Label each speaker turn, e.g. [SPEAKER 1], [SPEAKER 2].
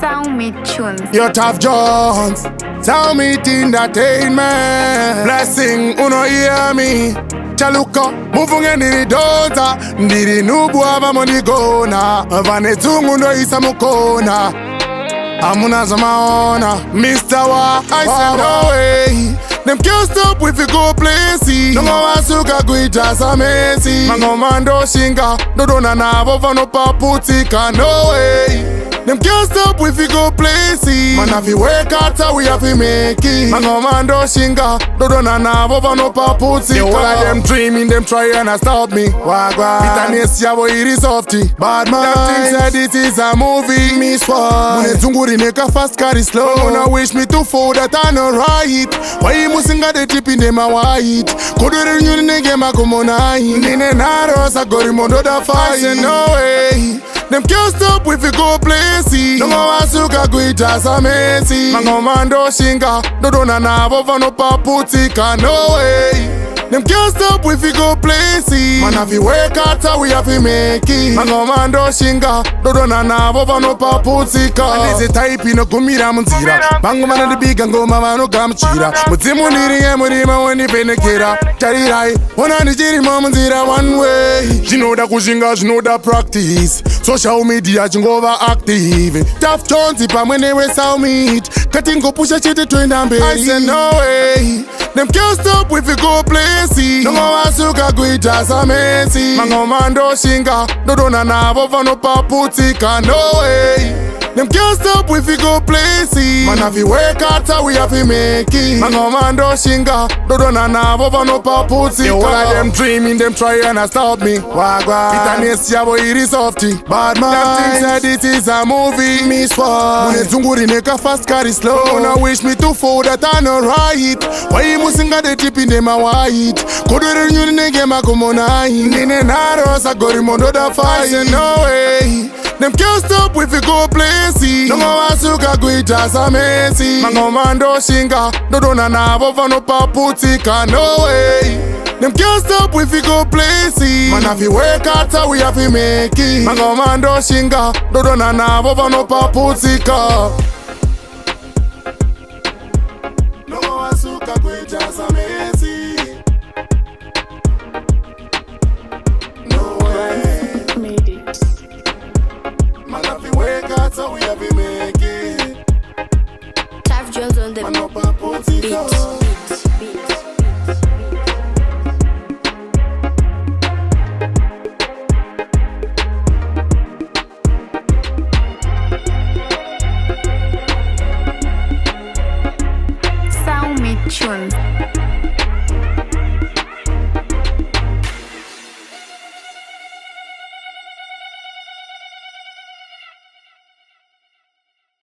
[SPEAKER 1] Yo Tafjonz, tell me entertainment. Blessing, uno hear me. Charluka, moving in the donta. Ndiri nubu ava monigona. Vane tungu ndo isa mukona. Amuna zamaona. Mr Waah O.G, I said no way. Them can't stop if you go places. Nongo wasuka kuita samesi. Mango mando shinga. Dodona na bovano paputika. No way. Them can't stop if you go places. Man have you work hard so we have to make it. Mango mando shinga. Dodona na bovano paputika. The whole of them dreaming, them try and stop me. Wagwa Bitterness yabo iri softy. Bad man, them things said it is a movie. Mr Waah O.G, Mune neka fast carry slow. Gonna wish me to fall that I know right. Why musinga de tip in them a white. Kodore nyuni nege makomona. Nine naro sa gori mondo da fight. I say no way. Them can't stop if you go places. Nongo wasuka kuita samesi. Mango mando shinga. Dodona na bovano paputika. No way. Them can't stop if you go places. Man have you work hard so we have to make it. Mango mando shinga. Dodona na bovano paputika. And this type ino kumira munzira. Bango mana de big ngo mama no gamchira. Mutimu niri murima wani penekera. Charirai, wana nijiri mamunzira one way. Jinoda kushinga, jinoda practice. Social media jingova active. Tafjonz ipa mwene we saw meet. Katingo pusha chete twenda mbele. I said no way. Them can't stop if you go places. Nongo wasuka kuita samesi. Mango mando shinga. Dodona na bovano paputika. No way. Them can't stop if you go places. Man have you work hard so we have to make it. Mango mando shinga. Dodona na bovano paputika. The whole of them dreaming, them try and stop me. Wagwa Bitterness yabo iri softy. Bad man, them things said it is a movie. Mr Waah O.G, Mune zunguri neka fast carry slow. Gonna wish me to fall that I know right. Why musinga de tip in them a white. Kodore nyuni nege makomona. Nine naro sa gori mondo da fight. I say no way. Them can't stop if you go places. Nongo wasuka kuita samesi. Mango mando shinga. Dodona na bovano paputika. No way. Them can't stop if you go places. Man have you work hard so we have to make it. Mango mando shinga. Dodona na bovano paputika. Nongo wasuka kuita samesi. No way.
[SPEAKER 2] Made it.
[SPEAKER 1] Man have you work hard so we have to make it.
[SPEAKER 2] Tafjonz on the
[SPEAKER 1] Mano paputika.
[SPEAKER 2] beat.
[SPEAKER 3] Sound me tune.